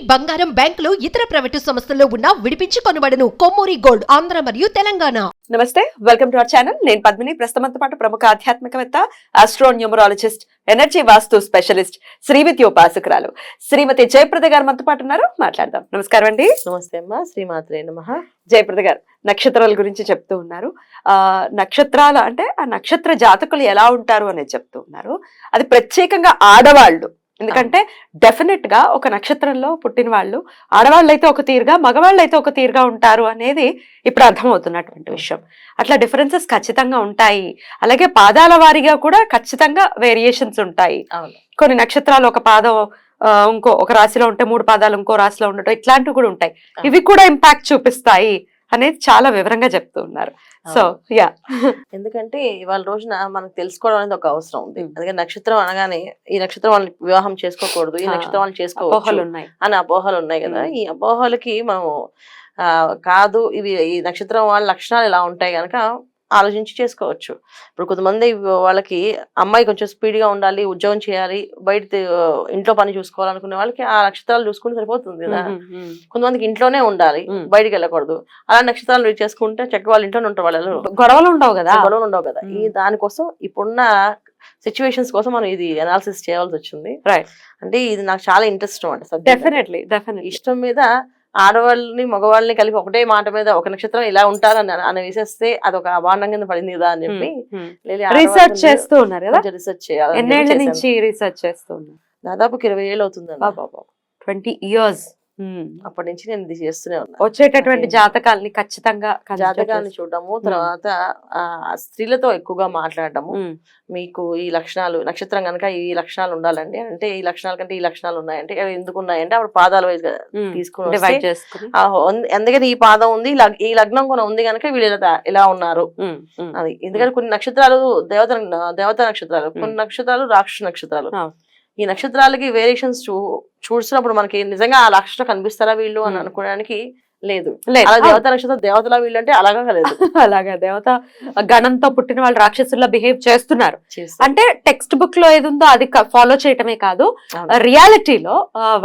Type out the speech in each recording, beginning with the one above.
బంగారం, బ్యాంకులు, ఇతర ప్రైవేటు సంస్థల్లో ఉన్న విడిపించి కొనబడను. కొమ్మూరి గోల్డ్, ఆంధ్ర మరియు తెలంగాణ. నమస్తే, వెల్కమ్ టు అవర్ ఛానల్. నేను పద్మిని. ప్రస్తుతంతో పాటు ప్రముఖ ఆధ్యాత్మికవేత్త, ఆస్ట్రోన్యూమరాలజిస్ట్, ఎనర్జీ వాస్తు స్పెషలిస్ట్, శ్రీవిద్య ఉపాసకురాలు శ్రీమతి జయప్రద గారు మనతో పాటు ఉన్నారు. మాట్లాడదాం. నమస్కారం అండి. నమస్తే అమ్మా. శ్రీమాత్రే నమః. జయప్రద గారు, నక్షత్రాల గురించి చెప్తూ ఉన్నారు. నక్షత్రాలు అంటే ఆ నక్షత్ర జాతకులు ఎలా ఉంటారు అనేది చెప్తూ ఉన్నారు. అది ప్రత్యేకంగా ఆడవాళ్ళు, ఎందుకంటే డెఫినెట్ గా ఒక నక్షత్రంలో పుట్టిన వాళ్ళు ఆడవాళ్ళు అయితే ఒక తీరుగా, మగవాళ్ళు అయితే ఒక తీరుగా ఉంటారు అనేది ఇప్పుడు అర్థమవుతున్నటువంటి విషయం. అట్లా డిఫరెన్సెస్ ఖచ్చితంగా ఉంటాయి. అలాగే పాదాల వారీగా కూడా ఖచ్చితంగా వేరియేషన్స్ ఉంటాయి. కొన్ని నక్షత్రాలు ఒక పాదం ఒక రాశిలో ఉంటే 3 పాదాలు ఇంకో రాశిలో ఉండటం, ఇట్లాంటివి కూడా ఉంటాయి. ఇవి కూడా ఇంపాక్ట్ చూపిస్తాయి అనేది చాలా వివరంగా చెప్తూ ఉన్నారు. సో యా, ఎందుకంటే ఇవాళ రోజున మనకు తెలుసుకోవడం అనేది ఒక అవసరం ఉంది. అందుకని నక్షత్రం అనగానే ఈ నక్షత్రం వాళ్ళని వివాహం చేసుకోకూడదు, ఈ నక్షత్రం వాళ్ళని చేసుకోవచ్చు అని అపోహలు ఉన్నాయి కదా. ఈ అపోహలకి మనం కాదు, ఇవి ఈ నక్షత్రం వాళ్ళ లక్షణాలు ఎలా ఉంటాయి కనుక ఆలోచించి చేసుకోవచ్చు. ఇప్పుడు కొంతమంది వాళ్ళకి అమ్మాయి కొంచెం స్పీడ్గా ఉండాలి, ఉద్యోగం చేయాలి, బయట ఇంట్లో పని చూసుకోవాలనుకునే వాళ్ళకి ఆ నక్షత్రాలు చూసుకుంటే సరిపోతుంది కదా. కొంతమందికి ఇంట్లోనే ఉండాలి, బయటికి వెళ్ళకూడదు. అలా నక్షత్రాలు రీచ్ చేసుకుంటే చక్కగా వాళ్ళ ఇంట్లోనే ఉంటారు. వాళ్ళు గొడవలు ఉండవు కదా. ఈ దానికోసం ఇప్పుడున్న సిచ్యువేషన్స్ కోసం మనం ఇది అనాలిసిస్ చేయాల్సి వచ్చింది. అంటే ఇది నాకు చాలా ఇంట్రెస్ట్ అన్నమాట. డెఫినెట్లీ ఇష్టం మీద ఆడవాళ్ళని మగవాళ్ళని కలిపి ఒకటే మాట మీద ఒక నక్షత్రం ఇలా ఉంటారని అని వేసేస్తే అదొక అభాండం కింద పడింది కదా అని చెప్పి రీసెర్చ్ చేస్తూ ఉన్నారు కదా. రీసెర్చ్ చేయాలి. ఎన్నేళ్ల నుంచి రీసెర్చ్ చేస్తూ ఉన్నారు? దాదాపు 20 ఏళ్ళు అవుతుంది. 20 years. అప్పటి నుంచి నేను ఇది చేస్తూనే ఉన్నా. వచ్చేటటువంటి జాతకాలని ఖచ్చితంగా జాతకాన్ని చూడటము, తర్వాత స్త్రీలతో ఎక్కువగా మాట్లాడటము. మీకు ఈ లక్షణాలు, నక్షత్రం కనుక ఈ లక్షణాలు ఉండాలండి అంటే ఈ లక్షణాల కంటే ఈ లక్షణాలు ఉన్నాయంటే ఎందుకు ఉన్నాయంటే అప్పుడు పాదాల వైజ్ తీసుకుని ఎందుకంటే ఈ పాదం ఉంది, ఈ లగ్నం కూడా ఉంది కనుక వీళ్ళు ఇలా ఉన్నారు అది. ఎందుకంటే కొన్ని నక్షత్రాలు దేవత నక్షత్రాలు, కొన్ని నక్షత్రాలు రాక్షస నక్షత్రాలు. ఈ నక్షత్రాలకి వేరియేషన్స్ చూసినప్పుడు మనకి నిజంగా ఆ లక్షణం కనిపిస్తారా వీళ్ళు అని అనుకోవడానికి లేదు. అలా దేవత నక్షత్రం దేవతలా వీళ్ళు అంటే అలాగా లేదు. అలాగా దేవత గణంతో పుట్టిన వాళ్ళు రాక్షసుల్లా బిహేవ్ చేస్తున్నారు అంటే టెక్స్ట్ బుక్ లో ఏది ఉందో అది ఫాలో చేయటమే కాదు, రియాలిటీలో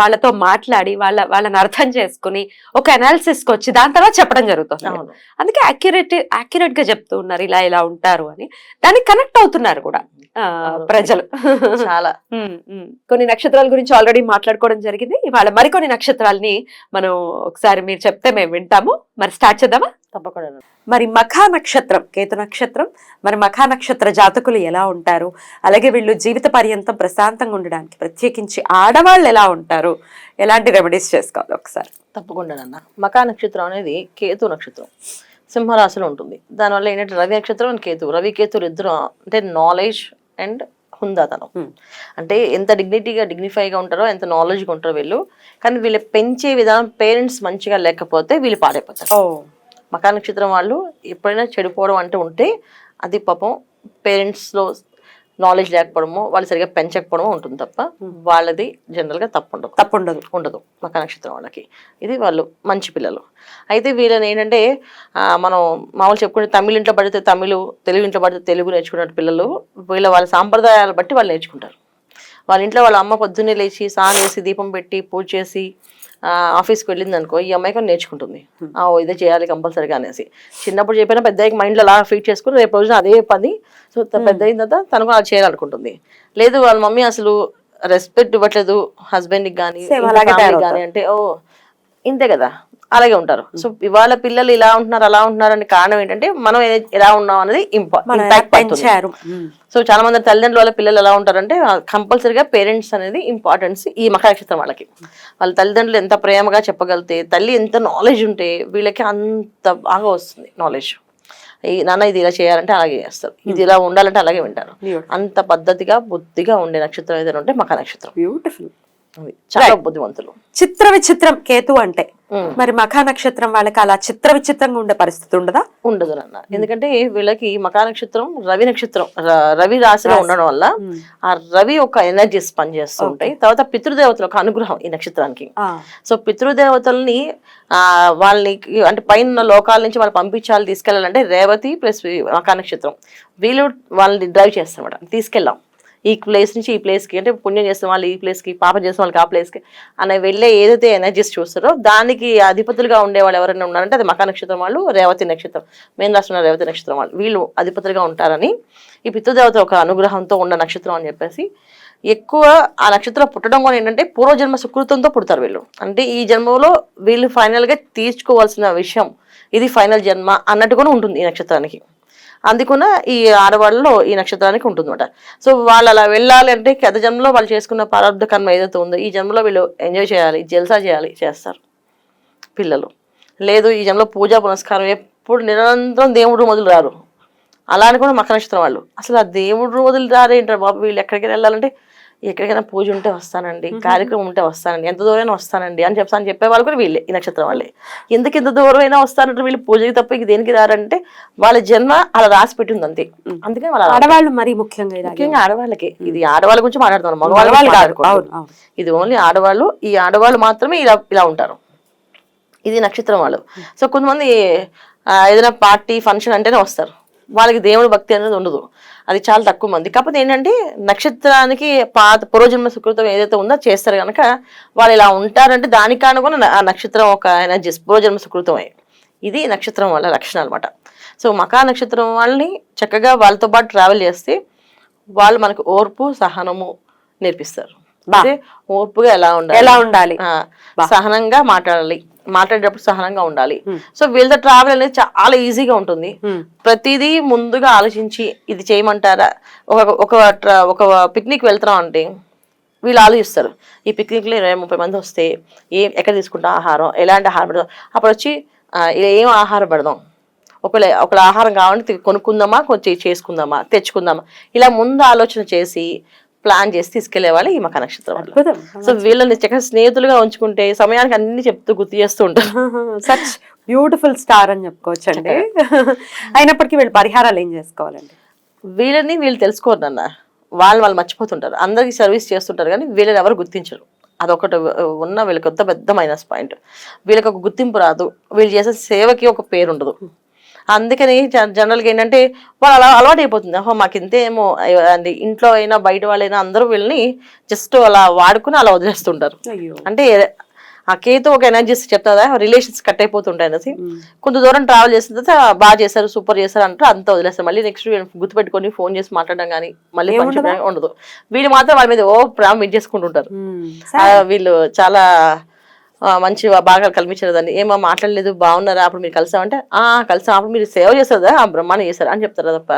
వాళ్ళతో మాట్లాడి వాళ్ళని అర్థం చేసుకుని ఒక అనాలిసిస్ కి వచ్చి దాని తర్వాత చెప్పడం జరుగుతుంది. అందుకే యాక్యురేట్ గా చెప్తూ ఉన్నారు ఇలా ఇలా ఉంటారు అని. దానికి కనెక్ట్ అవుతున్నారు కూడా ప్రజలు చాలా. కొన్ని నక్షత్రాల గురించి ఆల్రెడీ మాట్లాడుకోవడం జరిగింది. ఇవాళ మరికొన్ని నక్షత్రాలని మనం ఒకసారి మీరు చెప్తే మేము వింటాము. మరి స్టార్ట్ చేద్దామా? తప్పకుండా. మరి మఖా నక్షత్రం, కేతు నక్షత్రం, మరి మఖా నక్షత్ర జాతకులు ఎలా ఉంటారు, అలాగే వీళ్ళు జీవిత పర్యంతం ప్రశాంతంగా ఉండడానికి ప్రత్యేకించి ఆడవాళ్ళు ఎలా ఉంటారు, ఎలాంటి రెమెడీస్ చేసుకోవాలి ఒకసారి? తప్పకుండా. మఖా నక్షత్రం అనేది కేతు నక్షత్రం, సింహరాశిలో ఉంటుంది. దానివల్ల ఏంటంటే రవి నక్షత్రం అండ్ కేతు, రవి కేతులు ఇద్దరు అంటే నాలెడ్జ్ అండ్ హుందాతనం. అంటే ఎంత డిగ్నిఫైగా ఉంటారో, ఎంత నాలెడ్జ్గా ఉంటారో వీళ్ళు. కానీ వీళ్ళు పెంచే విధానం పేరెంట్స్ మంచిగా లేకపోతే వీళ్ళు పాడైపోతారు. మఖా నక్షత్రం వాళ్ళు ఎప్పుడైనా చెడిపోవడం అంటే ఉంటే అది పాపం పేరెంట్స్లో నాలెడ్జ్ లేకపోవడమో, వాళ్ళు సరిగా పెంచకపోవడమో ఉంటుంది తప్ప వాళ్ళది జనరల్గా తప్పు ఉండదు మఖా నక్షత్రం వాళ్ళకి. ఇది వాళ్ళు మంచి పిల్లలు. అయితే వీళ్ళని ఏంటంటే మనం మామూలు చెప్పుకుంటే తమిళ ఇంట్లో పడితే తమిళు, తెలుగు ఇంట్లో పడితే తెలుగు నేర్చుకున్న పిల్లలు వాళ్ళ సాంప్రదాయాలు బట్టి వాళ్ళు నేర్చుకుంటారు. వాళ్ళ ఇంట్లో వాళ్ళ అమ్మ పొద్దున్నే లేచి స్నానం చేసి దీపం పెట్టి పూజ చేసి ఆఫీస్కి వెళ్ళింది అనుకో, ఈ అమ్మాయి కూడా నేర్చుకుంటుంది ఇదే చేయాలి కంపల్సరీగా అనేసి. చిన్నప్పుడు చెప్పినా పెద్దకి మైండ్లో అలా ఫీట్ చేసుకుని రేపు రోజున అదే పని. సో పెద్ద అయిన తర్వాత తనకు అలా చేయాలనుకుంటుంది. లేదు వాళ్ళ మమ్మీ అసలు రెస్పెక్ట్ ఇవ్వట్లేదు హస్బెండ్కి కానీ కానీ అంటే ఇంతే కదా, అలాగే ఉంటారు. సో ఇవాళ పిల్లలు ఇలా ఉంటున్నారు అలా ఉంటున్నారు అనే కారణం ఏంటంటే మనం ఎలా ఉన్నాం అనేది ఇంపార్టెంట్. సో చాలా మంది తల్లిదండ్రుల వాళ్ళ పిల్లలు ఎలా ఉంటారంటే కంపల్సరీగా పేరెంట్స్ అనేది ఇంపార్టెన్స్. ఈ మఖా నక్షత్రం వాళ్ళకి వాళ్ళ తల్లిదండ్రులు ఎంత ప్రేమగా చెప్పగలిగితే, తల్లి ఎంత నాలెడ్జ్ ఉంటే వీళ్ళకి అంత బాగా వస్తుంది నాలెడ్జ్. ఈ నాన్న ఇది ఇలా చేయాలంటే అలాగే చేస్తారు, ఇది ఇలా ఉండాలంటే అలాగే వింటారు. అంత పద్ధతిగా బుద్ధిగా ఉండే నక్షత్రం ఏదైనా ఉంటే మఖా నక్షత్రం. బ్యూటిఫుల్, చాలా బుద్ధిమంతులు. చిత్ర విచిత్రం కేతు అంటే. మరి మఖా నక్షత్రం వాళ్ళకి అలా చిత్ర విచిత్రంగా ఉండే పరిస్థితి ఉండదు నాన్న. ఎందుకంటే వీళ్ళకి మఖా నక్షత్రం రవి నక్షత్రం, రవి రాశిలో ఉండడం వల్ల ఆ రవి ఒక ఎనర్జీస్ పనిచేస్తూ ఉంటాయి. తర్వాత పితృదేవతల ఒక అనుగ్రహం ఈ నక్షత్రానికి. సో పితృదేవతల్ని వాళ్ళని అంటే పైన లోకాల నుంచి వాళ్ళు పంపించాలి, తీసుకెళ్లాలంటే రేవతి ప్లస్ మఖా నక్షత్రం వీళ్ళు వాళ్ళని డ్రైవ్ చేస్తారన్నమాట. తీసుకెళ్ళాం ఈ ప్లేస్ నుంచి ఈ ప్లేస్కి, అంటే పుణ్యం చేసిన వాళ్ళు ఈ ప్లేస్కి, పాపం చేసిన వాళ్ళకి ఆ ప్లేస్కి అనే వెళ్ళే ఏదైతే ఎనర్జీస్ చూస్తారో దానికి అధిపతులుగా ఉండే వాళ్ళు ఎవరైనా ఉన్నారంటే అది మకా నక్షత్రం వాళ్ళు, రేవతి నక్షత్రం, మెయిన్ రాష్ట్రంలో రేవతి నక్షత్రం వాళ్ళు, వీళ్ళు అధిపతులుగా ఉంటారని, ఈ పితృదేవత ఒక అనుగ్రహంతో ఉన్న నక్షత్రం అని చెప్పేసి ఎక్కువ ఆ నక్షత్రం పుట్టడం కూడా ఏంటంటే పూర్వజన్మ సుకృతంతో పుడతారు వీళ్ళు. అంటే ఈ జన్మలో వీళ్ళు ఫైనల్గా తీర్చుకోవాల్సిన విషయం ఇది ఫైనల్ జన్మ అన్నట్టు కూడా ఉంటుంది ఈ నక్షత్రానికి. అందుకున్న ఈ ఆడవాళ్ళలో ఈ నక్షత్రానికి ఉంటుందన్నమాట. సో వాళ్ళు అలా వెళ్ళాలి అంటే గత జన్మలో వాళ్ళు చేసుకున్న ప్రారంభ కర్మ ఏదైతే ఉందో ఈ జన్మలో వీళ్ళు ఎంజాయ్ చేయాలి, జల్సా చేయాలి, చేస్తారు పిల్లలు. లేదు ఈ జన్మలో పూజా పునస్కారం ఎప్పుడు నిరంతరం దేవుడు మొదలు రారు. అలా అని కూడా మకర నక్షత్రం వాళ్ళు అసలు ఆ దేవుడు వదిలి రారేంటారు బాబు, వీళ్ళు ఎక్కడికైనా వెళ్ళాలంటే ఎక్కడికైనా పూజ ఉంటే వస్తానండి, కార్యక్రమం ఉంటే వస్తానండి, ఎంత దూరమైనా వస్తానండి అని చెప్పే వాళ్ళు కూడా వీళ్ళే ఈ నక్షత్రం వాళ్ళే. ఎందుకు ఎంత దూరం అయినా వస్తానంటే వీళ్ళు పూజకి తప్ప ఇక దేనికి రారంటే వాళ్ళ జన్మ అలా రాసి పెట్టింది అంతే. అందుకని వాళ్ళ ఆడవాళ్ళు మరి ముఖ్యంగా ఆడవాళ్ళకి, ఇది ఆడవాళ్ళ గురించి మాట్లాడుతున్నాం, మగవాళ్ళు కాదు, ఇది ఓన్లీ ఆడవాళ్ళు. ఈ ఆడవాళ్ళు మాత్రమే ఇలా ఉంటారు. ఇది నక్షత్రం వాళ్ళు. సో కొంతమంది ఏదైనా పార్టీ ఫంక్షన్ అంటేనే వస్తారు, వాళ్ళకి దేవుడు భక్తి అనేది ఉండదు, అది చాలా తక్కువ మంది. కాకపోతే ఏంటంటే నక్షత్రానికి పూర్వజన్మ సుకృతం ఏదైతే ఉందో చేస్తారు కనుక వాళ్ళు ఇలా ఉంటారంటే దానికి కానుకొని ఆ నక్షత్రం ఒక ఎనర్జీ పూర్వజన్మ సుకృతమే. ఇది నక్షత్రం వాళ్ళ లక్షణం అనమాట. సో మకా నక్షత్రం వాళ్ళని చక్కగా వాళ్ళతో పాటు ట్రావెల్ చేస్తే వాళ్ళు మనకు ఓర్పు సహనము నేర్పిస్తారు. అంటే ఓర్పుగా ఎలా ఉండాలి, సహనంగా మాట్లాడేటప్పుడు సహనంగా ఉండాలి. సో వీళ్ళతో ట్రావెల్ అనేది చాలా ఈజీగా ఉంటుంది. ప్రతిదీ ముందుగా ఆలోచించి ఇది చేయమంటారా, ఒక పిక్నిక్ వెళ్తున్నాం అంటే వీళ్ళు ఆలోచిస్తారు, ఈ పిక్నిక్లో 20-30 మంది వస్తే ఎక్కడ తీసుకుంటాం ఆహారం, ఎలాంటి ఆహారం పెడదాం, అప్పుడు వచ్చి ఏం ఆహారం పెడదాం, ఒకళ్ళ ఆహారం కావాలంటే కొనుక్కుందామా, కొంచెం చేసుకుందామా, తెచ్చుకుందామా, ఇలా ముందు ఆలోచన చేసి ప్లాన్ చేసి తీసుకెళ్లే వాళ్ళు ఈ మకా నక్షత్రం వాళ్ళు. సో వీళ్ళని చక్కగా స్నేహితులుగా ఉంచుకుంటే సమయానికి అన్ని చెప్తూ గుర్తు చేస్తూ ఉంటారు. సచ్ బ్యూటిఫుల్ స్టార్ అని చెప్పుకోవచ్చు అండి. అయినప్పటికీ వీళ్ళు పరిహారాలు ఏం చేసుకోవాలండి? వీళ్ళు తెలుసుకోరు అన్న, వాళ్ళు మర్చిపోతుంటారు. అందరికి సర్వీస్ చేస్తుంటారు కానీ వీళ్ళని ఎవరు గుర్తించరు. అదొకటి ఉన్న వీళ్ళకి పెద్ద మైనస్ పాయింట్. వీళ్ళకి ఒక గుర్తింపు రాదు, వీళ్ళు చేసే సేవకి ఒక పేరు ఉండదు. అందుకని జనరల్గా ఏంటంటే వాళ్ళు అలా అలవాటు అయిపోతుంది. మాకు ఇంతేమో అండి, ఇంట్లో అయినా బయట వాళ్ళైనా అందరూ వీళ్ళని జస్ట్ అలా వాడుకుని అలా వదిలేస్తుంటారు. అంటే ఆ కేతు ఒక ఎనర్జీస్ చెప్తుందా, రిలేషన్స్ కట్ అయిపోతుంటాయి అనేసి కొంత దూరం ట్రావెల్ చేసిన తర్వాత బాగా చేశారు, సూపర్ చేశారు అంటారు, అంతా వదిలేస్తారు. మళ్ళీ నెక్స్ట్ గుర్తుపెట్టుకొని ఫోన్ చేసి మాట్లాడడం కానీ మళ్ళీ ఉండదు. వీళ్ళు మాత్రం వాళ్ళ మీద ప్రేమ చేసుకుంటుంటారు. వీళ్ళు చాలా మంచి బాగా కల్పించారు. ఏమో మాట్లాడలేదు, బాగున్నారా, అప్పుడు మీరు కలిసామంటే కలిసాం, అప్పుడు మీరు సేవ చేస్తారా, బ్రహ్మాండం చేశారు అని చెప్తారు తప్ప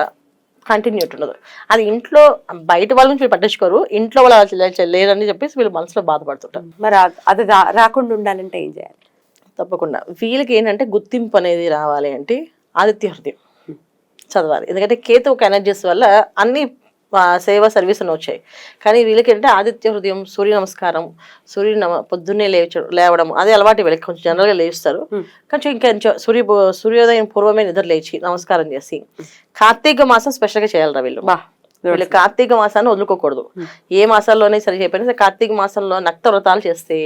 కంటిన్యూటీ ఉండదు. అది ఇంట్లో బయట వాళ్ళ నుంచి వీళ్ళు పట్టించుకోరు, ఇంట్లో వాళ్ళు లేరని చెప్పేసి వీళ్ళు మనసులో బాధపడుతుంటారు. మరి అది రాకుండా ఉండాలంటే ఏం చేయాలి? తప్పకుండా వీళ్ళకి ఏంటంటే గుర్తింపు అనేది రావాలి అంటే ఆదిత్య హృదయం చదవాలి. ఎందుకంటే కేతు ఒక ఎనర్జీస్ వల్ల అన్ని సేవ సర్వీస్ అని వచ్చాయి. కానీ వీళ్ళకి ఏంటంటే ఆదిత్య హృదయం, సూర్య నమస్కారం, పొద్దున్నే లేవడం అదే అలవాటు. వీళ్ళకి కొంచెం జనరల్గా లేస్తారు, కొంచెం ఇంకా సూర్యోదయం పూర్వమే నిద్ర లేచి నమస్కారం చేసి కార్తీక మాసం స్పెషల్గా చేయాలరా వీళ్ళు. వీళ్ళు కార్తీక మాసాన్ని వదులుకోకూడదు. ఏ మాసాల్లోనే సరే చెప్పినా కార్తీక మాసంలో నక్త వ్రతాలు చేస్తే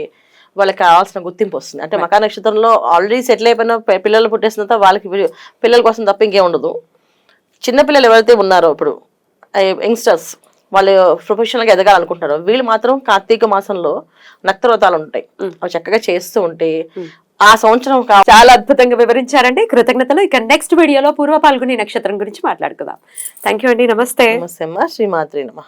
వాళ్ళకి కావాల్సిన గుర్తింపు వస్తుంది. అంటే మకా నక్షత్రంలో ఆల్రెడీ సెటిల్ అయిపోయిన పిల్లలు పుట్టేసిన తర్వాత వాళ్ళకి పిల్లల కోసం తప్ప ఇంకేం ఉండదు. చిన్నపిల్లలు ఎవరైతే ఉన్నారో ఇప్పుడు యంగ్స్టర్స్ వాళ్ళు ప్రొఫెషనల్గా ఎదగాలనుకుంటారు, వీళ్ళు మాత్రం కార్తీక మాసంలో నక్తవ్రతాలు ఉంటాయి, అవి చక్కగా చేస్తూ ఉంటే ఆ సంవత్సరం చాలా అద్భుతంగా వివరించారండి. కృతజ్ఞతలు. ఇక నెక్స్ట్ వీడియోలో పూర్వ పాల్గొని నక్షత్రం గురించి మాట్లాడుకుందాం. థ్యాంక్ యూ అండి. నమస్తే. నమస్తే అమ్మ. శ్రీమాత్రి నమః.